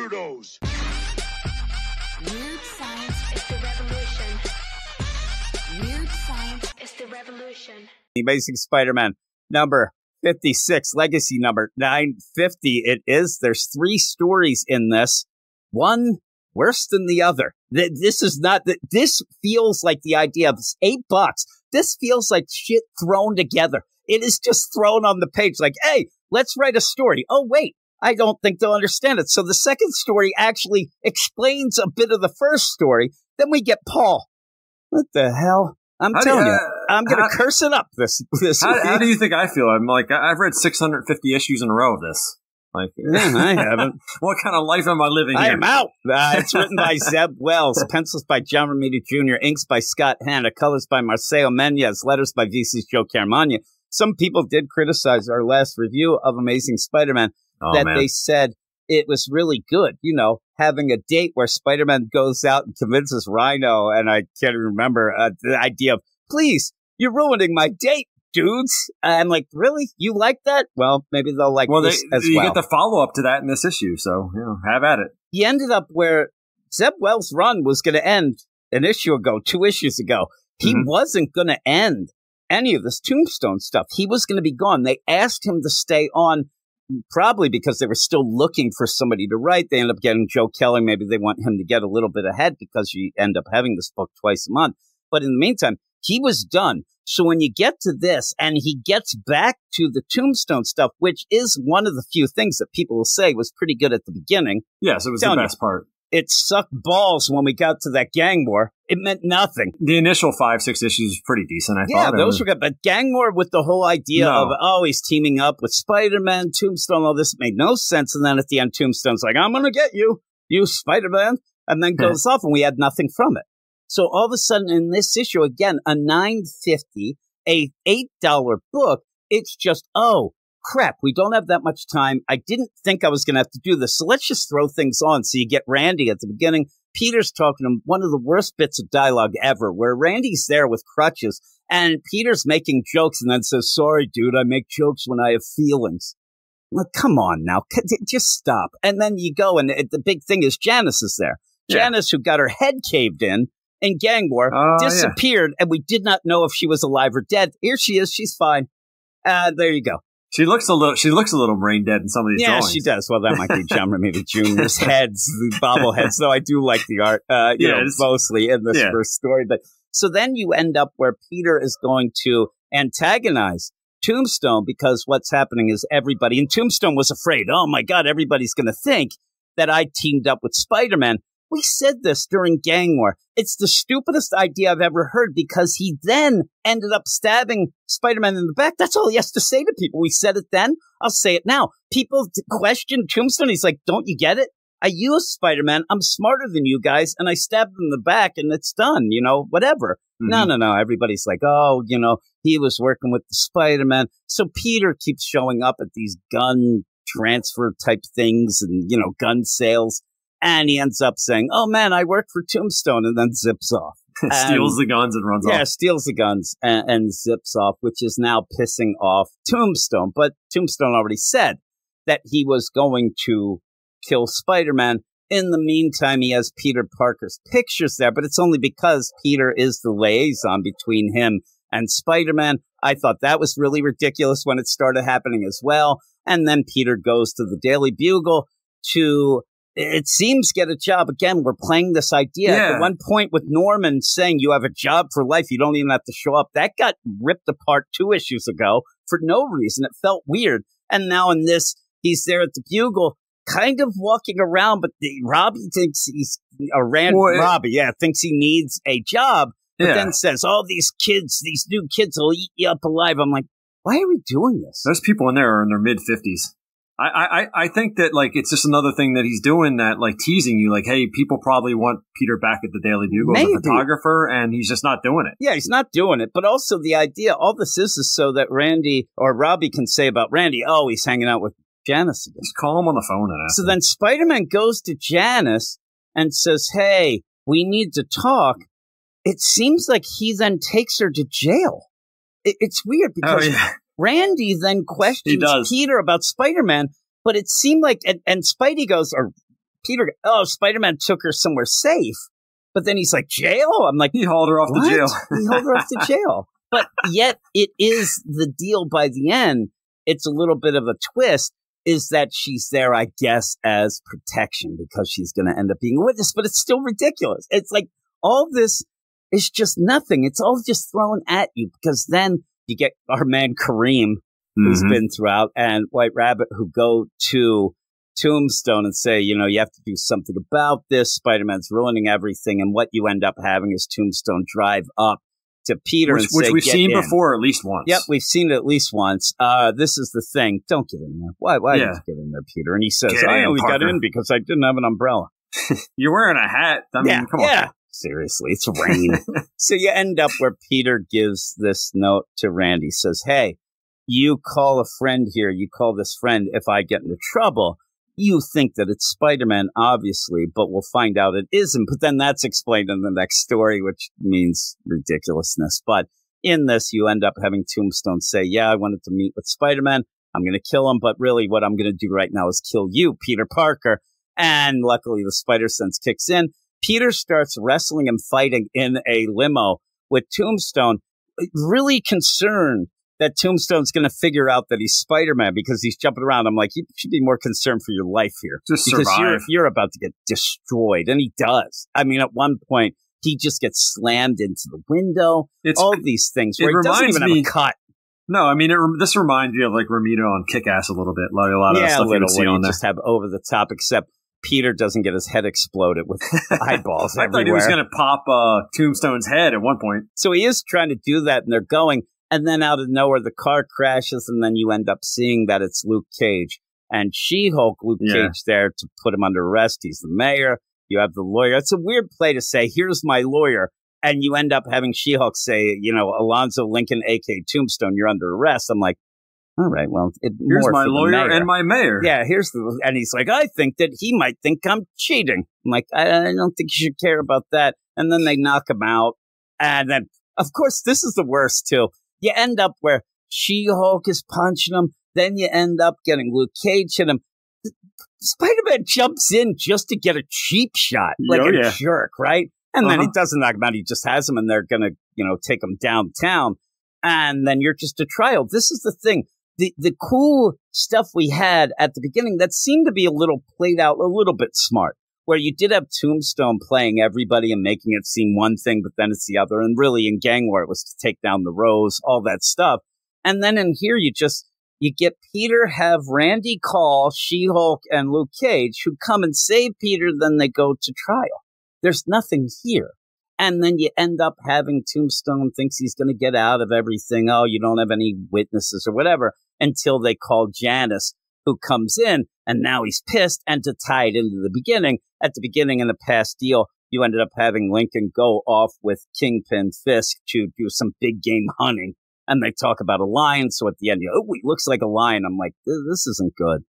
weirdos. Weird science is the revolution. Weird science is the revolution. The Amazing Spider-Man number 56, legacy number 950. It is. There's 3 stories in this. One worse than the other. This is not that. This feels like the idea of $8. This feels like shit thrown together. It is just thrown on the page like, hey, let's write a story. Oh, wait, I don't think they'll understand it. So the second story actually explains a bit of the first story. Then we get Paul. What the hell? I'm telling you, I'm going to curse it up this how do you think I feel? I'm like, I've read 650 issues in a row of this. Like, I haven't. What kind of life am I living here? I am out. It's written by Zeb Wells, pencils by John Romita Jr., inks by Scott Hanna, colors by Marcelo Menez, letters by VC's Joe Caramagna. Some people did criticize our last review of Amazing Spider-Man They said it was really good, you know, having a date where Spider-Man goes out and convinces Rhino, and I can't even remember the idea of, please, you're ruining my date, dudes. I'm like, really? You like that? Well, maybe they'll like this as well. You get the follow-up to that in this issue, so, you know, have at it. He ended up where Zeb Wells' run was going to end an issue ago, 2 issues ago. He wasn't going to end any of this Tombstone stuff. He was going to be gone. They asked him to stay on, probably because they were still looking for somebody to write. They ended up getting Joe Kelly. Maybe they want him to get a little bit ahead because you end up having this book twice a month. But in the meantime, he was done. So when you get to this and he gets back to the Tombstone stuff, which is one of the few things that people will say was pretty good at the beginning. Yes, it was the best part. It sucked balls when we got to that gang war. It meant nothing. The initial 5-6 issues was pretty decent, I thought. Yeah, those were good. But gang war with the whole idea of, oh, he's teaming up with Spider-Man, Tombstone, all this made no sense. And then at the end, Tombstone's like, I'm going to get you, you Spider-Man, and then goes off, and we had nothing from it. So all of a sudden in this issue, again, a $9.50, a $8 book, it's just, oh, crap, we don't have that much time. I didn't think I was going to have to do this. So let's just throw things on. So you get Randy at the beginning. Peter's talking to him, one of the worst bits of dialogue ever, where Randy's there with crutches and Peter's making jokes and then says, sorry, dude, I make jokes when I have feelings. I'm like, come on now, just stop. And then you go, and the big thing is Janice is there. Janice, who got her head caved in gang war, disappeared, and we did not know if she was alive or dead. Here she is. She's fine. There you go. She looks a little brain dead in some of these drawings. Yeah, she does. Well, that might be John Romita Jr.'s heads, the bobbleheads, though I do like the art, mostly in this first story. But so then you end up where Peter is going to antagonize Tombstone because what's happening is everybody, and Tombstone was afraid, oh my God, everybody's going to think that I teamed up with Spider-Man. We said this during Gang War. It's the stupidest idea I've ever heard because he then ended up stabbing Spider-Man in the back. That's all he has to say to people. We said it then. I'll say it now. People question Tombstone. He's like, don't you get it? I used Spider-Man. I'm smarter than you guys. And I stabbed him in the back and it's done, you know, whatever. No. Everybody's like, oh, you know, he was working with the Spider-Man. So Peter keeps showing up at these gun transfer type things and, you know, gun sales. And he ends up saying, oh, man, I work for Tombstone, and then zips off. Steals the guns and runs off. Yeah, steals the guns and zips off, which is now pissing off Tombstone. But Tombstone already said that he was going to kill Spider-Man. In the meantime, he has Peter Parker's pictures there, but it's only because Peter is the liaison between him and Spider-Man. I thought that was really ridiculous when it started happening as well. And then Peter goes to the Daily Bugle to... it seems get a job. Again, we're playing this idea. Yeah. At one point with Norman saying you have a job for life, you don't even have to show up. That got ripped apart 2 issues ago for no reason. It felt weird. And now in this, he's there at the Bugle, kind of walking around, but Robbie thinks he's thinks he needs a job, but then says, oh, these new kids will eat you up alive. I'm like, why are we doing this? Those people in there are in their mid-50s. I think that, like, it's just another thing that he's doing that, like, teasing you, like, hey, people probably want Peter back at the Daily Bugle as a photographer, and he's just not doing it. Yeah, he's not doing it. But also the idea, all this is so that Randy or Robbie can say about Randy, oh, he's hanging out with Janice again. Just call him on the phone and ask So him. then Spider-Man goes to Janice and says, hey, we need to talk. It seems like he then takes her to jail. It's weird because... Randy then questions Peter about Spider-Man, but it seemed like, and Spidey goes, or Peter, Spider-Man took her somewhere safe. But then he's like, jail? I'm like, he hauled her off to jail. He hauled her off to jail. But yet it is the deal by the end. It's a little bit of a twist, is that she's there, I guess, as protection because she's going to end up being a witness. But it's still ridiculous. It's like all this is just nothing. It's all just thrown at you because then you get our man Kareem, who's been throughout, and White Rabbit, who go to Tombstone and say, you have to do something about this. Spider-Man's ruining everything. And what you end up having is Tombstone drive up to Peter and say, which we've seen before at least once. Yep, we've seen it at least once. This is the thing. Don't get in there. Why did you get in there, Peter? And he says, I only got in because I didn't have an umbrella. You're wearing a hat. I mean, come on. Yeah. Seriously, it's rain. So you end up where Peter gives this note to Randy, says, hey, you call a friend here. You call this friend if I get into trouble. You think that it's Spider-Man, obviously, but we'll find out it isn't. But then that's explained in the next story, which means ridiculousness. But in this, you end up having Tombstone say, yeah, I wanted to meet with Spider-Man. I'm going to kill him. But really what I'm going to do right now is kill you, Peter Parker. And luckily, the spider sense kicks in. Peter starts wrestling and fighting in a limo with Tombstone, really concerned that Tombstone's going to figure out that he's Spider-Man because he's jumping around. I'm like, you should be more concerned for your life here. Just because survive. You're about to get destroyed. And he does. I mean, at one point, he just gets slammed into the window. All these things where he doesn't even have a cut. No, I mean, this reminds me of like Ramito on Kick-Ass a little bit. Like a lot of the stuff you see on there. Just have over the top, except Peter doesn't get his head exploded with eyeballs I everywhere. thought he was going to pop Tombstone's head at one point. So he is trying to do that, and they're going. And then out of nowhere, the car crashes, and then you end up seeing that it's Luke Cage. And She-Hulk, Luke Cage there to put him under arrest. He's the mayor. You have the lawyer. It's a weird play to say, here's my lawyer. And you end up having She-Hulk say, Alonzo Lincoln, a.k.a. Tombstone, you're under arrest. I'm like, all right, well, here's my lawyer and my mayor. Yeah, and he's like, I think that he might think I'm cheating. I'm like, I don't think you should care about that. And then they knock him out. And then, of course, this is the worst, too. You end up where She-Hulk is punching him. Then you end up getting Luke Cage hit him. Spider-Man jumps in just to get a cheap shot, like a jerk, right? And then he doesn't knock him out. He just has him, and they're going to, take him downtown. And then you're just a trial. This is the thing. The cool stuff we had at the beginning that seemed to be a little played out, a little bit smart, where you did have Tombstone playing everybody and making it seem one thing, but then it's the other. And really in Gang War, it was to take down the Rose, all that stuff. And then in here, you get Peter have Randy call She-Hulk and Luke Cage, who come and save Peter, then they go to trial. There's nothing here. And then you end up having Tombstone thinks he's going to get out of everything. Oh, you don't have any witnesses or whatever, until they call Janice, who comes in, and now he's pissed. And to tie it into the beginning, at the beginning in the past deal, you ended up having Lincoln go off with Kingpin Fisk to do some big game hunting. And they talk about a lion. So at the end, he looks like a lion. I'm like, this isn't good.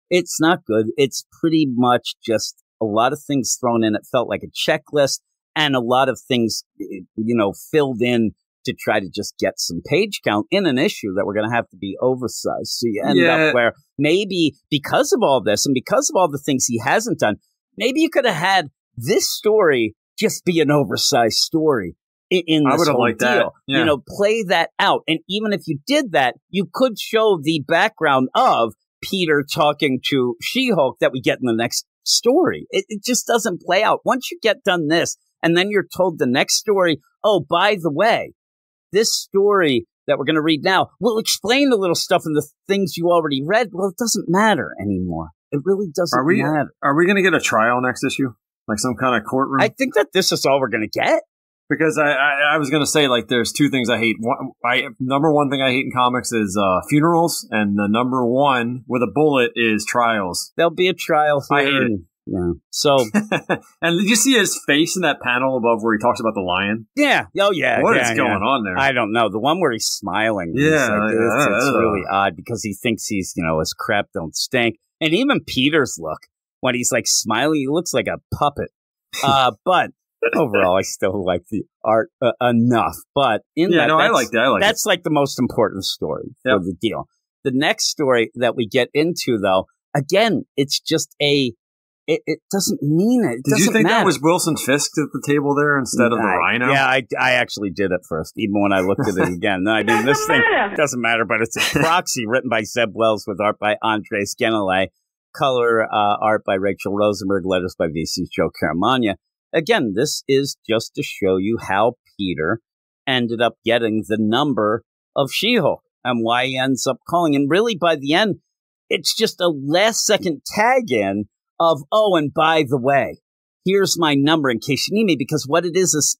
It's not good. It's pretty much just a lot of things thrown in. It felt like a checklist. And a lot of things, filled in to try to just get some page count in an issue that we're going to have to be oversized. So you end up where maybe because of all this and because of all the things he hasn't done, maybe you could have had this story just be an oversized story in this whole deal. That. Yeah. Play that out. And even if you did that, you could show the background of Peter talking to She-Hulk that we get in the next story. It just doesn't play out. Once you get done this, and then you're told the next story, oh, by the way, this story that we're going to read now will explain the little stuff and the things you already read. Well, it doesn't matter anymore. It really doesn't matter. Are we going to get a trial next issue? Like some kind of courtroom? I think that this is all we're going to get. Because I was going to say, like, there's two things I hate. Number one thing I hate in comics is funerals, and the number one with a bullet is trials. There'll be a trial here. I hate it. Yeah. So, and did you see his face in that panel above where he talks about the lion? Yeah. Oh, yeah. What is going on there? I don't know. The one where he's smiling. Yeah. It's really odd because he thinks he's, his crap don't stink. And even Peter's look, when he's like smiling, he looks like a puppet. But overall, I still like the art enough. But I like that. That's like the most important story for the deal. The next story that we get into, though, again, it's just it doesn't mean it. Did you think matter. that was Wilson Fisk at the table there instead of the Rhino? Yeah, I actually did at first, even when I looked at it again. I mean, this thing doesn't matter, but it's a proxy written by Zeb Wells with art by Andres Genele, color art by Rachel Rosenberg, letters by VC's Joe Caramagna. Again, this is just to show you how Peter ended up getting the number of She-Hulk and why he ends up calling. And really, by the end, it's just a last-second tag-in of, oh, and by the way, here's my number in case you need me, because what it is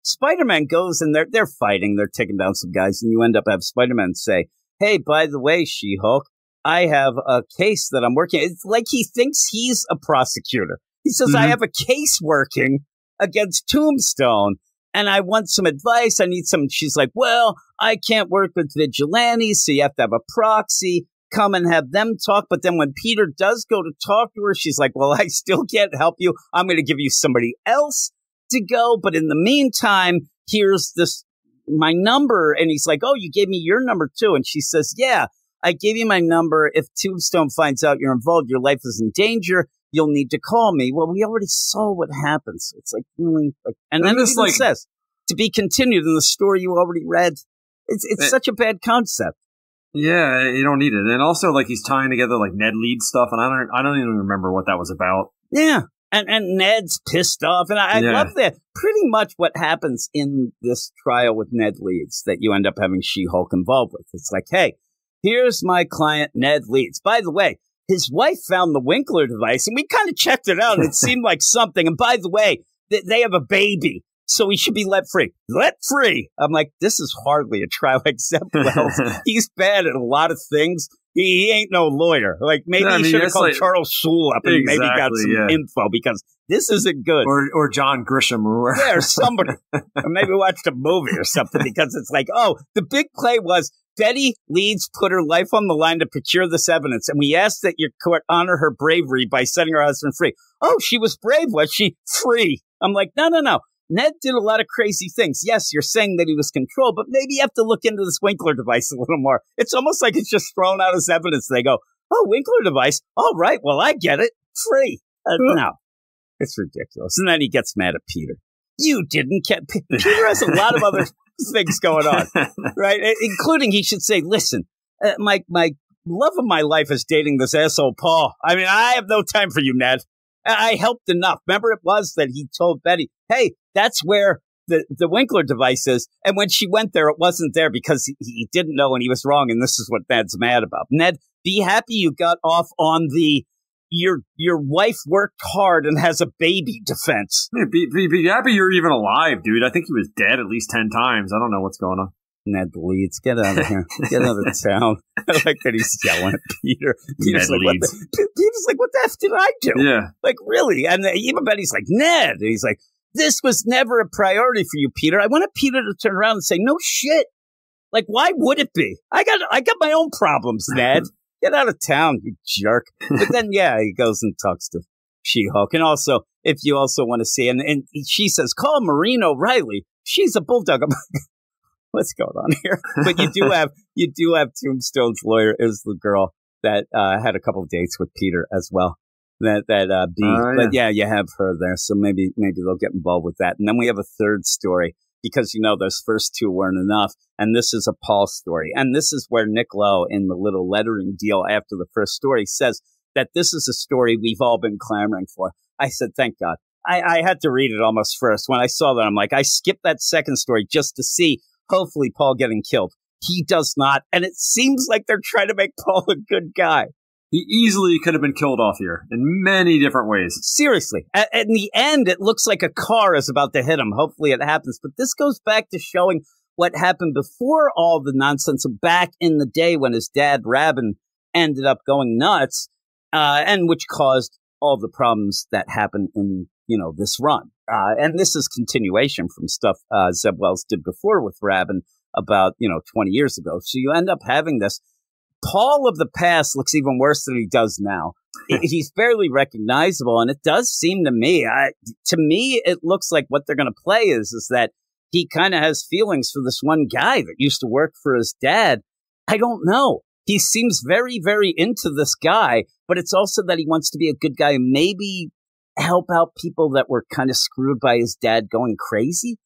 Spider-Man goes and they're fighting, they're taking down some guys, and you end up have Spider-Man say, hey, by the way, She-Hulk, I have a case that I'm working. It's like he thinks he's a prosecutor. He says, I have a case working against Tombstone, and I want some advice. I need some. She's like, well, I can't work with vigilantes, so you have to have a proxy. Come and have them talk. But then when Peter does go to talk to her, she's like, well, I still can't help you. I'm going to give you somebody else to go. But in the meantime, here's my number. And he's like, oh, you gave me your number too. And she says, yeah, I gave you my number. If Tombstone finds out you're involved, your life is in danger. You'll need to call me. Well, we already saw what happens. It's like, really, like, and then it says to be continued in the story you already read. It's such a bad concept. Yeah, you don't need it. And also, like, he's tying together, like, Ned Leeds stuff, and I don't even remember what that was about. Yeah, and Ned's pissed off, and I love that. Pretty much what happens in this trial with Ned Leeds, that you end up having She-Hulk involved with. It's like, hey, here's my client, Ned Leeds. By the way, his wife found the Winkler device, and we kind of checked it out, and it seemed like something. And by the way, they have a baby. So he should be let free. Let free. I'm like, this is hardly a trial like Zeb Wells. He's bad at a lot of things. He ain't no lawyer. Like, maybe he should have called Charles Schul up and maybe got some info, because this isn't good. Or John Grisham or yeah, or somebody. Or maybe watched a movie or something, because it's like, oh, the big play was Betty Leeds put her life on the line to procure this evidence, and we asked that your court honor her bravery by setting her husband free. Oh, she was brave, was she? Free. I'm like, no. Ned did a lot of crazy things. Yes, you're saying that he was controlled, but maybe you have to look into this Winkler device a little more. It's almost like it's just thrown out as evidence. They go, oh, Winkler device. All right, well, I get it. Free. No, it's ridiculous. And then he gets mad at Peter. You didn't get... Peter has a lot of other things going on, right? Including he should say, listen, my love of my life is dating this asshole Paul. I mean, I have no time for you, Ned. I helped enough. Remember, it was that he told Betty, hey, that's where the Winkler device is. And when she went there, it wasn't there because he didn't know and he was wrong. And this is what Ned's mad about. Ned, be happy you got off on the your wife worked hard and has a baby defense. Yeah, be happy you're even alive, dude. I think he was dead at least 10 times. I don't know what's going on. Ned Leeds, get out of here. Get out of town. I like that he's yelling at Peter. Peter's like, what the F did I do? Yeah. Like, really? And even Betty's like, Ned. And he's like, this was never a priority for you, Peter. I wanted Peter to turn around and say, no shit. Like, why would it be? I got my own problems, Ned. Get out of town, you jerk. But then, yeah, he goes and talks to She-Hulk. And also, if you also want to see, and she says, call Maureen O'Reilly. She's a bulldog. What's going on here? But you do have Tombstone's lawyer is the girl that had a couple of dates with Peter as well. But yeah, you have her there, so maybe they'll get involved with that. And then we have a third story, because those first two weren't enough, and this is a Paul story, and this is where Nick Lowe, in the little lettering deal after the first story, says that this is a story we've all been clamoring for. I said, thank God. I had to read it almost first. When I saw that, I'm like, I skipped that second story just to see, hopefully, Paul getting killed. He does not, and it seems like they're trying to make Paul a good guy. He easily could have been killed off here in many different ways. Seriously. In the end, it looks like a car is about to hit him. Hopefully it happens. But this goes back to showing what happened before all the nonsense, back in the day when his dad, Rabin, ended up going nuts, and which caused all the problems that happened in, this run. And this is continuation from stuff Zeb Wells did before with Rabin about, 20 years ago. So you end up having this. Paul of the past looks even worse than he does now. He's barely recognizable, and it does seem to me, it looks like what they're going to play is that he kind of has feelings for this one guy that used to work for his dad. I don't know. He seems very, very into this guy, but it's also that he wants to be a good guy and maybe help out people that were kind of screwed by his dad going crazy.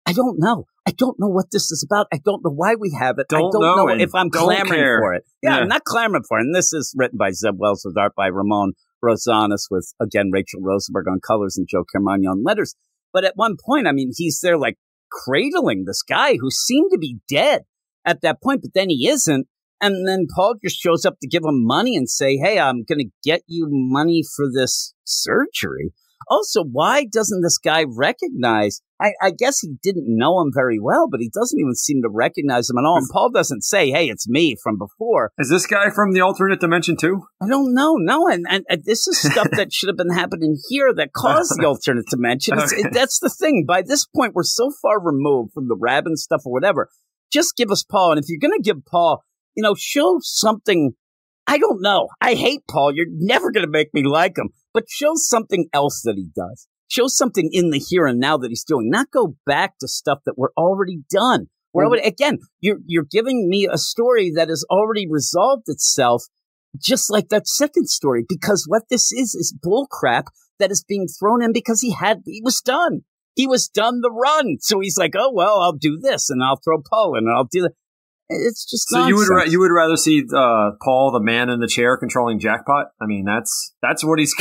I don't know. I don't know what this is about. I don't know why we have it. I don't know if I'm clamoring for it. Yeah, I'm not clamoring for it. And this is written by Zeb Wells with art by Ramon Rosales with, again, Rachel Rosenberg on colors and Joe Carmagna on letters. But at one point, I mean, he's there like cradling this guy who seemed to be dead at that point, but then he isn't. And then Paul just shows up to give him money and say, hey, I'm going to get you money for this surgery. Also, why doesn't this guy recognize? I guess he didn't know him very well, but he doesn't even seem to recognize him at all. And Paul doesn't say, hey, it's me from before. Is this guy from the alternate dimension too? I don't know. No. And this is stuff that should have been happening here that caused the alternate dimension. That's the thing. By this point, we're so far removed from the Rabin stuff or whatever. Just give us Paul. And if you're going to give Paul, show something. I don't know. I hate Paul. You're never going to make me like him. But show something else that he does. Show something in the here and now that he's doing. Not go back to stuff that we're already done. Again, you're giving me a story that has already resolved itself, just like that second story. Because what this is bullcrap that is being thrown in because he was done. He was done the run. So he's like, oh, well, I'll do this and I'll throw Paul in and I'll do that. It's just so nonsense. you would rather see Paul, the man in the chair, controlling Jackpot? I mean, that's what he's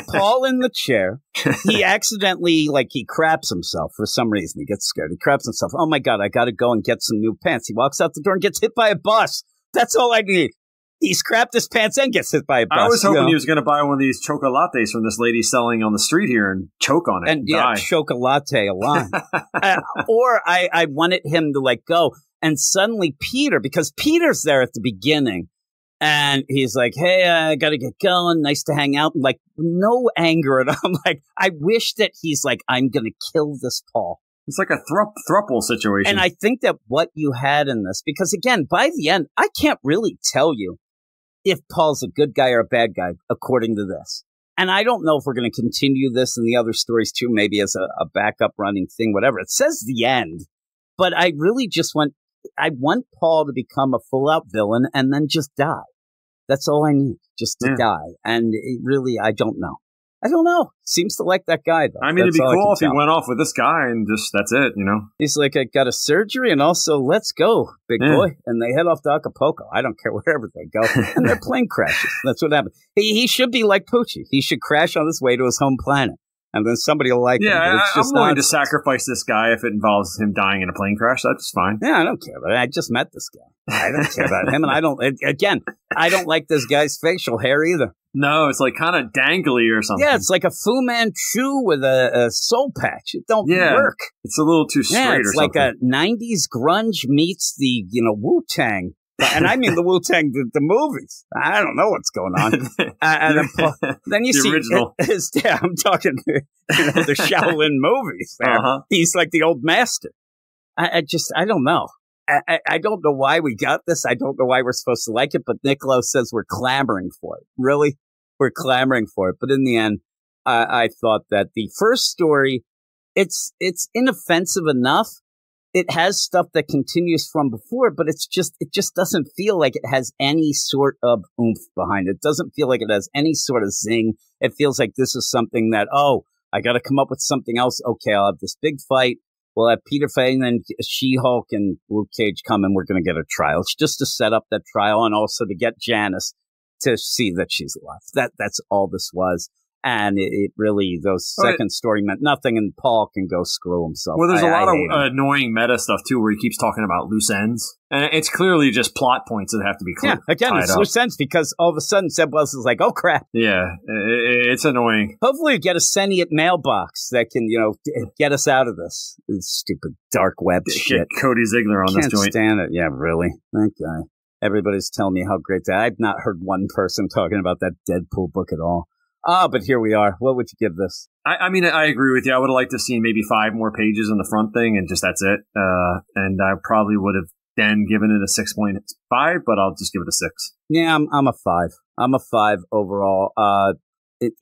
Paul in the chair. He accidentally, he craps himself for some reason. He gets scared. He craps himself. Oh my God, I got to go and get some new pants. He walks out the door and gets hit by a bus. That's all I need. He's crapped his pants and gets hit by a bus. I was hoping he was going to buy one of these chocolates from this lady selling on the street here and choke on it. And die. Chocolate a line. Or I wanted him to go. And suddenly because Peter's there at the beginning and he's like, hey, I got to get going. Nice to hang out. And no anger at all. I wish that he's like, I'm going to kill this Paul. It's like a thruple situation. And I think that what you had in this, because again, by the end, I can't really tell you if Paul's a good guy or a bad guy, according to this. And I don't know if we're going to continue this in the other stories too, maybe as a backup running thing, whatever. It says the end, but I really just I want Paul to become a full-out villain and then just die. That's all I need, just to die. And I don't know. I don't know. Seems to like that guy, though. I mean, it'd be cool if he went off with this guy and just, that's it, He's like, I got a surgery and also let's go, big boy. And they head off to Acapulco. I don't care wherever they go. And their plane crashes. That's what happened. He should be like Poochie. He should crash on his way to his home planet. And then somebody will like him. Yeah, I'm willing to sacrifice this guy if it involves him dying in a plane crash. That's fine. Yeah, I don't care about it. I just met this guy. I don't care about him. And I don't like this guy's facial hair either. No, it's kind of dangly or something. Yeah, it's like a Fu Manchu with a soul patch. It don't work. It's a little too straight it's or something. Like a 90s grunge meets the, Wu-Tang. And I mean the Wu-Tang, the movies. I don't know what's going on. And then you see, original. I'm talking, the Shaolin movies. He's like the old master. I don't know. I don't know why we got this. I don't know why we're supposed to like it, but Niccolo says we're clamoring for it. Really? We're clamoring for it. But in the end, I thought that the first story, it's inoffensive enough. It has stuff that continues from before, but it just doesn't feel like it has any sort of oomph behind it. It doesn't feel like it has any sort of zing. It feels like this is something that, I got to come up with something else. Okay, I'll have this big fight. We'll have Peter Fang and She-Hulk and Luke Cage come and we're going to get a trial. It's just to set up that trial and also to get Janice to see that she's alive. That's all this was. And it really, those second story meant nothing, and Paul can go screw himself. Well, there's a lot of annoying meta stuff, too, where he keeps talking about loose ends. And it's clearly just plot points that have to be clear. Yeah, again, it's loose ends because all of a sudden Zeb Wells is like, oh, crap. Yeah, it's annoying. Hopefully you get a sentient mailbox that can, get us out of this stupid dark web shit. Get Cody Ziegler on this joint. Can't stand it. Yeah, really. That guy. Everybody's telling me how great that. I've not heard one person talking about that Deadpool book at all. But here we are. What would you give this? I mean, I agree with you. I would have liked to see maybe 5 more pages in the front thing, and just that's it. And I probably would have then given it a 6.5, but I'll just give it a 6. Yeah, I'm a 5. I'm a 5 overall.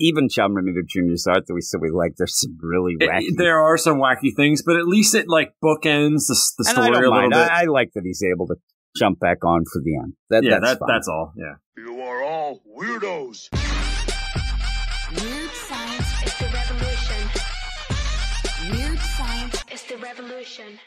Even John Romita Jr.'s art that we said we like, there's some really wacky. There are some wacky things, but at least it bookends the story a little bit. I like that he's able to jump back on for the end. That's fine. That's all. Yeah. You are all all weirdos. Weird science is the revolution. Weird science is the revolution.